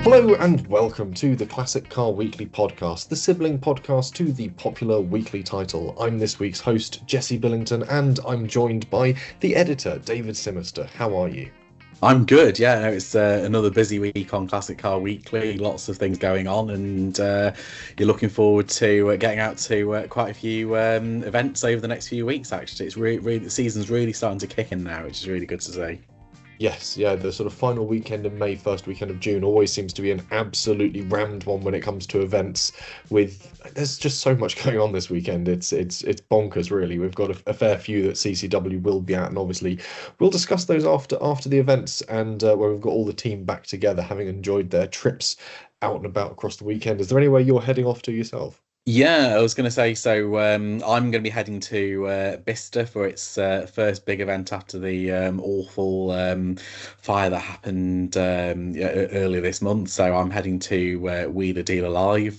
Hello and welcome to the Classic Car Weekly podcast, the sibling podcast to the popular weekly title. I'm this week's host, Jesse Billington, and I'm joined by the editor, David Simister. How are you? I'm good, yeah. No, it's another busy week on Classic Car Weekly. Lots of things going on, and you're looking forward to getting out to quite a few events over the next few weeks. Actually, it's really the season's really starting to kick in now, which is really good to see. Yes, yeah, the sort of final weekend in May, first weekend of June always seems to be an absolutely rammed one when it comes to events. There's just so much going on this weekend. It's bonkers, really. We've got a fair few that CCW will be at, and obviously we'll discuss those after the events and where we've got all the team back together, having enjoyed their trips out and about across the weekend. Is there anywhere you're heading off to yourself? Yeah, I was going to say, so I'm going to be heading to Bicester for its first big event after the awful fire that happened earlier this month. So I'm heading to We the Dealer Live.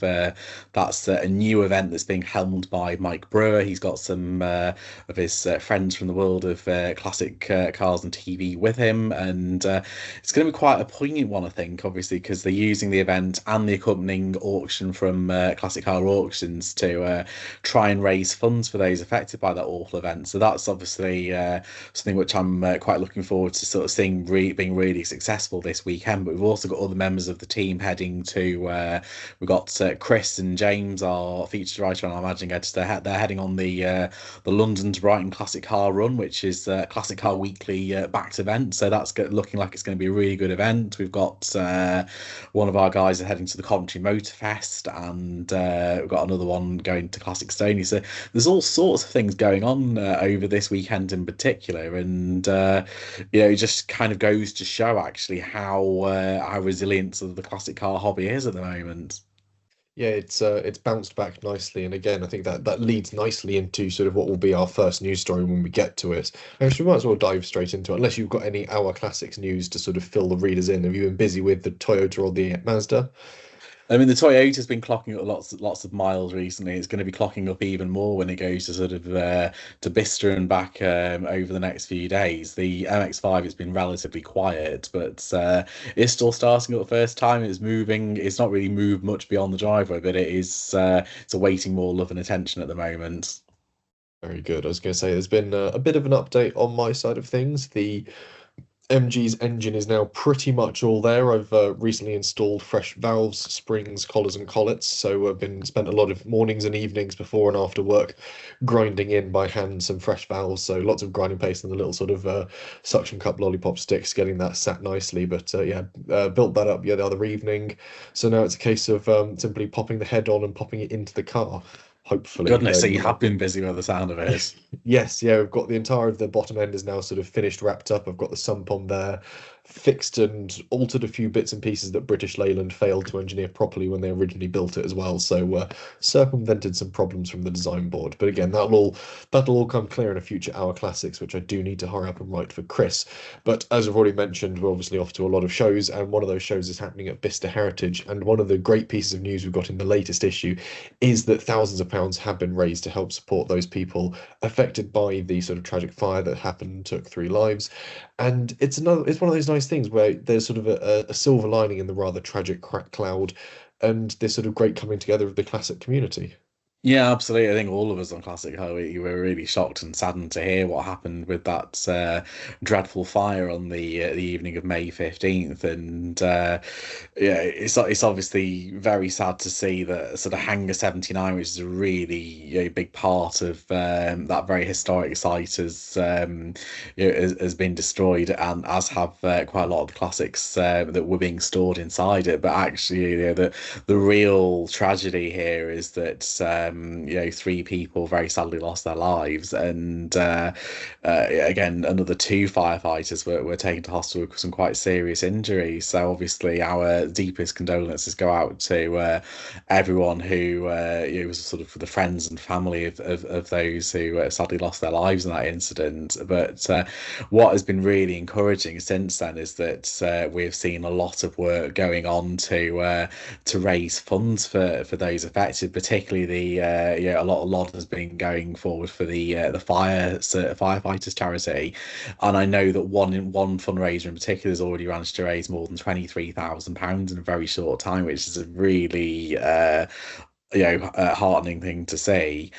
That's a new event that's being helmed by Mike Brewer. He's got some of his friends from the world of classic cars and TV with him. And it's going to be quite a poignant one, I think, obviously, because they're using the event and the accompanying auction from Classic Car Auction to try and raise funds for those affected by that awful event. So that's obviously something which I'm quite looking forward to sort of seeing being really successful this weekend. But we've also got other members of the team heading to. We've got Chris and James, our featured writer on our Managing Editor. They're heading on the London to Brighton Classic Car Run, which is Classic Car Weekly backed event. So that's looking like it's going to be a really good event. We've got one of our guys heading to the Coventry Motor Fest, and we've got another one going to Classic Stony. So there's all sorts of things going on over this weekend in particular, and it just kind of goes to show actually how resilient sort of the classic car hobby is at the moment. Yeah, it's bounced back nicely, and again, I think that leads nicely into sort of what will be our first news story when we get to it. So we might as well dive straight into it, unless you've got any Our Classics news to sort of fill the readers in. Have you been busy with the Toyota or the Mazda? I mean, the Toyota's been clocking up lots of miles recently. It's going to be clocking up even more when it goes to sort of to Bicester and back over the next few days. The MX-5 has been relatively quiet, but it's still starting up the first time. It's moving. It's not really moved much beyond the driveway, but it's awaiting more love and attention at the moment. Very good. I was going to say there's been a bit of an update on my side of things. The MG's engine is now pretty much all there. I've recently installed fresh valves, springs, collars, and collets. So I've been spent a lot of mornings and evenings before and after work grinding in by hand some fresh valves. So lots of grinding paste and the little sort of suction cup lollipop sticks, getting that sat nicely. But built that up the other evening. So now it's a case of simply popping the head on and popping it into the car. Hopefully. Goodness, so you have been busy with the sound of it. Yes, yeah, we've got the entire of the bottom end is now sort of finished, wrapped up. I've got the sump on there, fixed and altered a few bits and pieces that British Leyland failed to engineer properly when they originally built it as well. So circumvented some problems from the design board. But again, that'll all come clear in a future Hour Classics, which I do need to hurry up and write for Chris. But as I've already mentioned, we're obviously off to a lot of shows, and one of those shows is happening at Bicester Heritage. And one of the great pieces of news we've got in the latest issue is that thousands of pounds have been raised to help support those people affected by the sort of tragic fire that happened and took 3 lives. And it's one of those nice things where there's sort of a silver lining in the rather tragic cloud, and this sort of great coming together of the classic community. Yeah, absolutely. I think all of us on Classic Car Week were really shocked and saddened to hear what happened with that dreadful fire on the evening of May 15th. And it's obviously very sad to see that sort of Hangar 79, which is a really big part of that very historic site, has been destroyed, and as have quite a lot of the classics that were being stored inside it. But actually, the real tragedy here is that 3 people very sadly lost their lives, and again another 2 firefighters were taken to hospital with some quite serious injuries. So obviously our deepest condolences go out to everyone who was sort of the friends and family of those who sadly lost their lives in that incident. But what has been really encouraging since then is that we've seen a lot of work going on to raise funds for those affected, particularly obviously, a lot has been going forward for the firefighters charity, and I know that one fundraiser in particular has already managed to raise more than £23,000 in a very short time, which is a really heartening thing to see.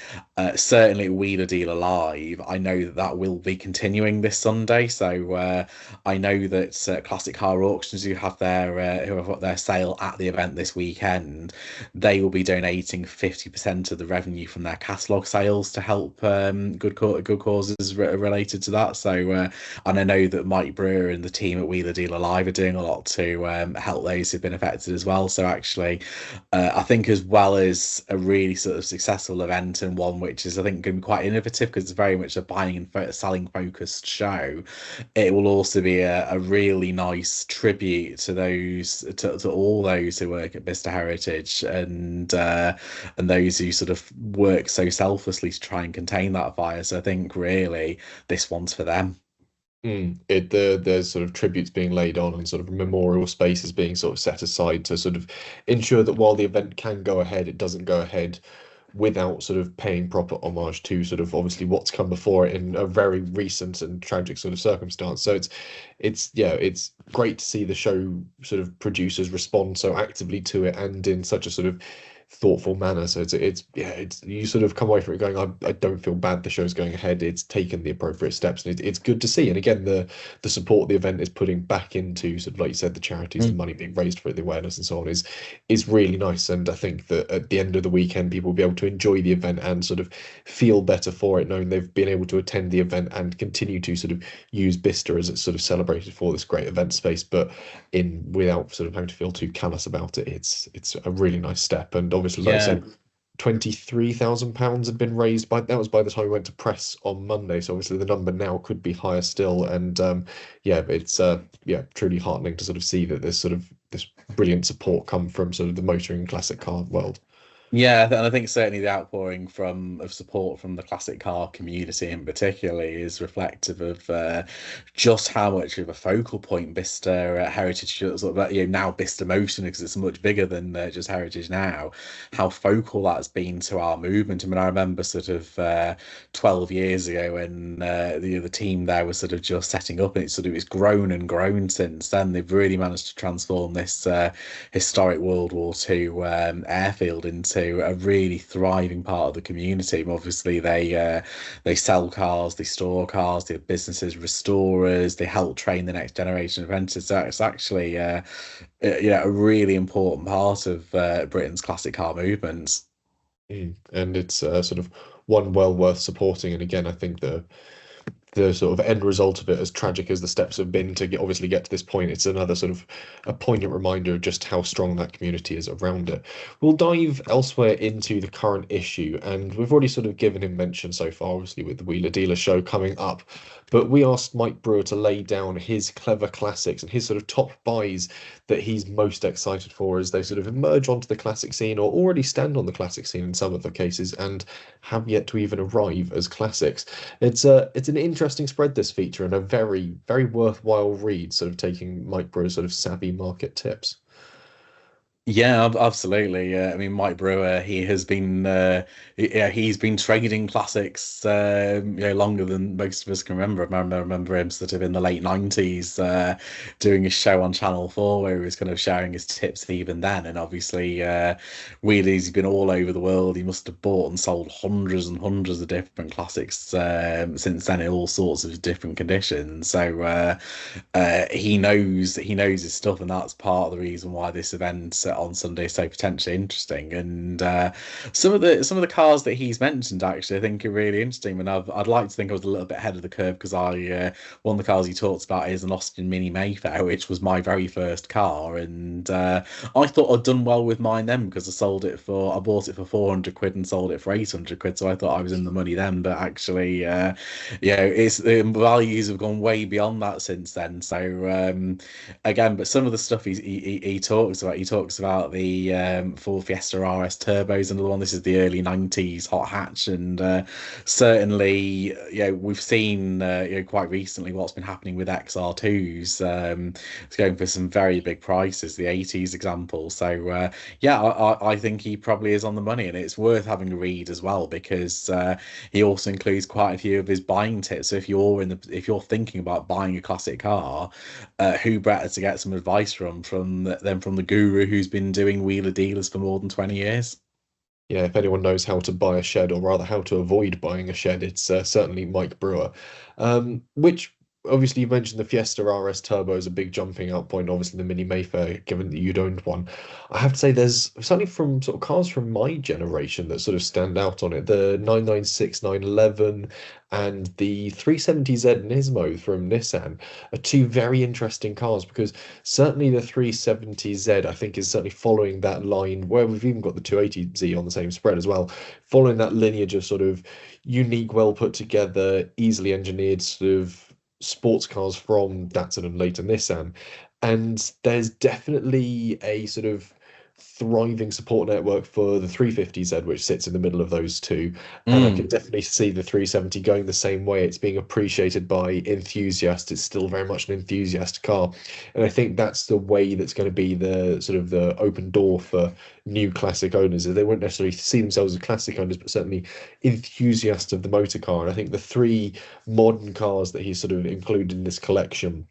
Certainly, Wheeler Deal Alive, I know that that will be continuing this Sunday. So I know that Classic Car Auctions who have got their sale at the event this weekend, they will be donating 50% of the revenue from their catalogue sales to help good causes related to that. So and I know that Mike Brewer and the team at Wheeler Deal Alive are doing a lot to help those who've been affected as well. So actually, I think as well as a really sort of successful event and one which is I think going to be quite innovative because it's very much a buying and selling focused show, it will also be a really nice tribute to those to all those who work at Bicester Heritage and those who sort of work so selflessly to try and contain that fire. So I think really this one's for them. There's sort of tributes being laid on and sort of memorial spaces being sort of set aside to sort of ensure that while the event can go ahead, it doesn't go ahead without sort of paying proper homage to sort of obviously what's come before it in a very recent and tragic sort of circumstance. So it's great to see the show sort of producers respond so actively to it and in such a sort of thoughtful manner. So it's you sort of come away from it going, I don't feel bad the show's going ahead. It's taken the appropriate steps and it's good to see. And again, the support the event is putting back into sort of like you said, the charities, the money being raised for it, the awareness and so on is really nice. And I think that at the end of the weekend, people will be able to enjoy the event and sort of feel better for it, knowing they've been able to attend the event and continue to sort of use Bicester as it's sort of celebrated for this great event space, but in without sort of having to feel too callous about it. It's a really nice step. And obviously, like I Yeah. said, £23,000 had been raised by that was by the time we went to press on Monday. So obviously the number now could be higher still. And yeah, it's truly heartening to sort of see that there's sort of this brilliant support come from sort of the motoring and classic car world. Yeah, and I think certainly the outpouring of support from the classic car community in particularly is reflective of just how much of a focal point Bicester Heritage sort of now Bicester Motion because it's much bigger than just Heritage now. How focal that's been to our movement. I mean, I remember sort of 12 years ago when the team there was sort of just setting up, and it's grown and grown since then. They've really managed to transform this historic World War II airfield into a really thriving part of the community. Obviously, they sell cars, they store cars, they have businesses, restorers, they help train the next generation of renters. So it's actually a really important part of Britain's classic car movement. And it's sort of one well worth supporting. And again, I think the sort of end result of it, as tragic as the steps have been to obviously get to this point, it's another sort of a poignant reminder of just how strong that community is around it. We'll dive elsewhere into the current issue, and we've already sort of given him mention so far, obviously with the Wheeler Dealer show coming up. But we asked Mike Brewer to lay down his clever classics and his sort of top buys that he's most excited for as they sort of emerge onto the classic scene or already stand on the classic scene in some of the cases and have yet to even arrive as classics. It's an interesting spread, this feature, and a very, very worthwhile read, sort of taking Mike Brewer's sort of savvy market tips. Yeah, absolutely. I mean, Mike Brewer, he has been, he's been trading classics, longer than most of us can remember. I remember him sort of in the late '90s, doing a show on Channel 4 where he was kind of sharing his tips even then. And obviously, Wheelie's been all over the world. He must have bought and sold hundreds and hundreds of different classics since then in all sorts of different conditions. So he knows his stuff, and that's part of the reason why this event on Sunday is so potentially interesting. And some of the cars that he's mentioned actually I think are really interesting. And I'd like to think I was a little bit ahead of the curve because one of the cars he talks about is an Austin Mini Mayfair, which was my very first car, and I thought I'd done well with mine then because I bought it for 400 quid and sold it for 800 quid, so I thought I was in the money then. But actually, it's the values have gone way beyond that since then. So again, but some of the stuff he talks about about the Ford Fiesta RS Turbos, another one. This is the early 90s hot hatch, and certainly, we've seen quite recently what's been happening with XR2s. It's going for some very big prices, the 80s example. So I think he probably is on the money, and it's worth having a read as well because he also includes quite a few of his buying tips. So if you're thinking about buying a classic car, who better to get some advice from the guru who's been doing wheeler dealers for more than 20 years? Yeah, if anyone knows how to buy a shed, or rather how to avoid buying a shed, it's certainly Mike Brewer. Which obviously you mentioned the Fiesta RS Turbo is a big jumping out point, obviously the Mini Mayfair, given that you'd owned one. I have to say there's certainly from sort of cars from my generation that sort of stand out on it. The 996, 911 and the 370Z Nismo from Nissan are two very interesting cars because certainly the 370Z, I think, is certainly following that line where we've even got the 280Z on the same spread as well, following that lineage of sort of unique, well put together, easily engineered sort of sports cars from Datsun and later Nissan. And there's definitely a sort of thriving support network for the 350Z, which sits in the middle of those two. And I can Mm. definitely see the 370 going the same way. It's being appreciated by enthusiasts. It's still very much an enthusiast car. And I think that's the way that's going to be the sort of the open door for new classic owners. They won't necessarily see themselves as classic owners, but certainly enthusiasts of the motor car. And I think the three modern cars that he's sort of included in this collection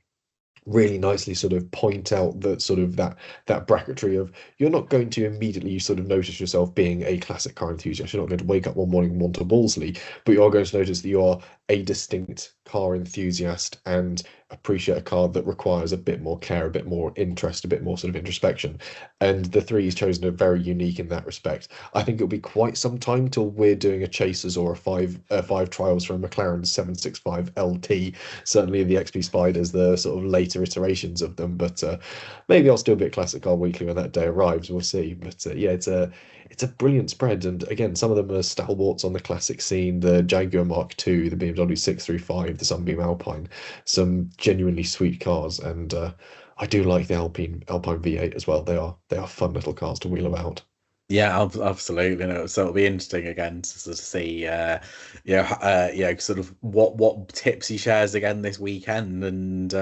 really nicely sort of point out that sort of that bracketry of you're not going to immediately sort of notice yourself being a classic car enthusiast. You're not going to wake up one morning and want a Wolseley, but you are going to notice that you are a distinct car enthusiast and appreciate a car that requires a bit more care, a bit more interest, a bit more sort of introspection. And the three he's chosen are very unique in that respect. I think it'll be quite some time till we're doing a Chasers or a five trials from a McLaren 765 LT. Certainly the XP Spiders, the sort of later iterations of them. But maybe I'll still be at Classic Car Weekly when that day arrives. We'll see. But yeah, it's a brilliant spread. And again, some of them are stalwarts on the classic scene. The Jaguar Mark II, the BMW 635, the Sunbeam Alpine, some genuinely sweet cars. And I do like the Alpine V8 as well. They are fun little cars to wheel about. Yeah, absolutely. No, so it'll be interesting again to sort of see, sort of what tips he shares again this weekend, and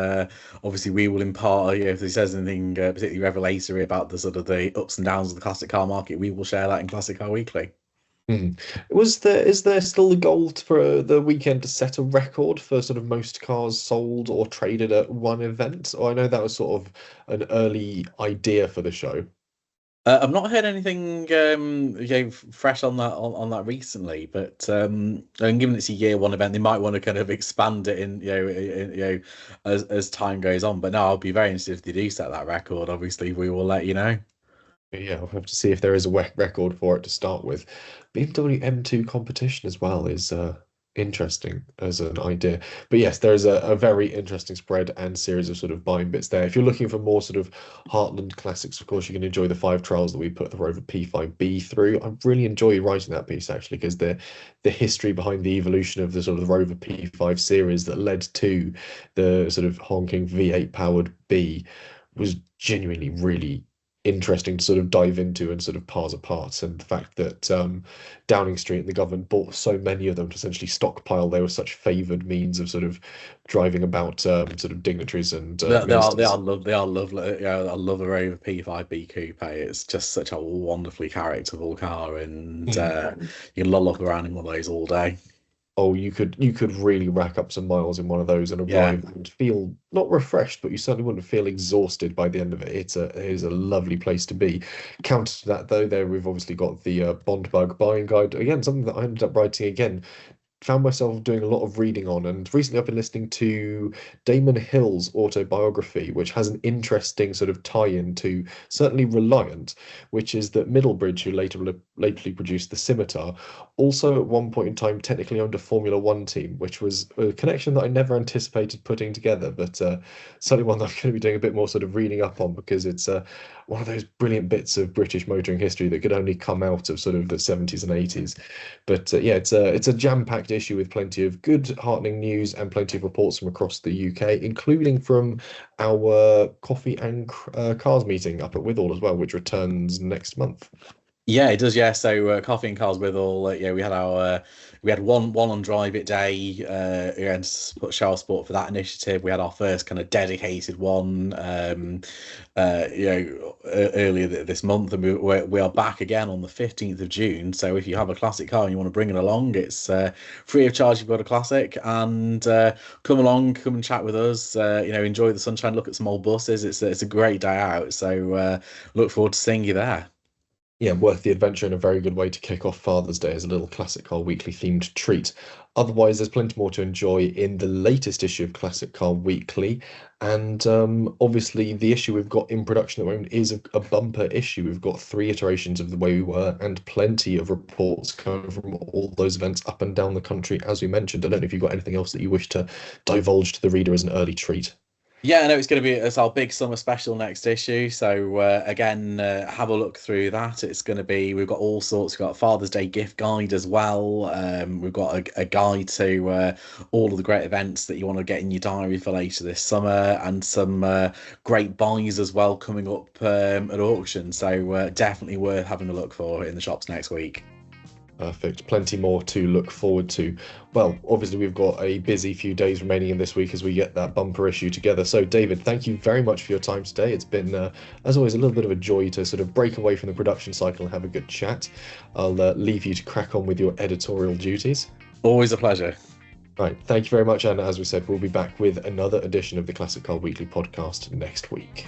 obviously we will impart, if he says anything particularly revelatory about the sort of the ups and downs of the classic car market, we will share that in Classic Car Weekly. Hmm. Is there still the goal for the weekend to set a record for sort of most cars sold or traded at one event? Or I know that was sort of an early idea for the show. I've not heard anything fresh on that recently, but and given it's a year one event, they might want to kind of expand it as time goes on. But no, I'll be very interested if they do set that record. Obviously, we will let you know. Yeah, we'll have to see if there is a record for it to start with. BMW M2 competition as well is interesting as an idea. But yes, there is a very interesting spread and series of sort of buying bits there. If you're looking for more sort of Heartland classics, of course, you can enjoy the five trials that we put the Rover P5B through. I really enjoy writing that piece actually because the history behind the evolution of the sort of the Rover P5 series that led to the sort of honking V8 powered B was genuinely really interesting to sort of dive into and sort of parse apart. And the fact that Downing Street and the government bought so many of them to essentially stockpile, they were such favoured means of sort of driving about sort of dignitaries and ministers. They are lovely. Yeah, I love a Rover P5B coupe. It's just such a wonderfully characterful car, and you can lollop around in one of those all day. Oh, you could really rack up some miles in one of those and Yeah. arrive and feel not refreshed, but you certainly wouldn't feel exhausted by the end of it. It is a lovely place to be. Counter to that, though, there we've obviously got the Bond Bug buying guide again, something that I ended up writing again. Found myself doing a lot of reading on, and recently I've been listening to Damon Hill's autobiography, which has an interesting sort of tie-in to certainly Reliant, which is that Middlebridge, who lately produced the Scimitar, also at one point in time technically owned a Formula One team, which was a connection that I never anticipated putting together, but certainly one that I'm going to be doing a bit more sort of reading up on because it's one of those brilliant bits of British motoring history that could only come out of sort of the 70s and 80s. But yeah, it's a jam-packed issue with plenty of good, heartening news and plenty of reports from across the UK, including from our coffee and cars meeting up at Withall as well, which returns next month. Yeah, it does. Yeah, so coffee and cars with all. Yeah, we had one on Drive It Day. And put Shower Sport for that initiative. We had our first kind of dedicated one. Earlier this month, and we are back again on the 15th of June. So if you have a classic car and you want to bring it along, it's free of charge. You've got a classic, and come along, come and chat with us. Enjoy the sunshine, look at some old buses. It's a great day out. So look forward to seeing you there. Yeah, worth the adventure and a very good way to kick off Father's Day as a little Classic Car Weekly themed treat. Otherwise, there's plenty more to enjoy in the latest issue of Classic Car Weekly. And obviously, the issue we've got in production at the moment is a bumper issue. We've got 3 iterations of The Way We Were and plenty of reports coming from all those events up and down the country, as we mentioned. I don't know if you've got anything else that you wish to divulge to the reader as an early treat. Yeah, I know it's our big summer special next issue. So again, have a look through that. It's going to be we've got all sorts. We've got a Father's Day gift guide as well. We've got a guide to all of the great events that you want to get in your diary for later this summer, and some great buys as well coming up at auction. So definitely worth having a look for in the shops next week. Perfect. Plenty more to look forward to. Well, obviously, we've got a busy few days remaining in this week as we get that bumper issue together. So, David, thank you very much for your time today. It's been, as always, a little bit of a joy to sort of break away from the production cycle and have a good chat. I'll leave you to crack on with your editorial duties. Always a pleasure. Right. Thank you very much. And as we said, we'll be back with another edition of the Classic Car Weekly podcast next week.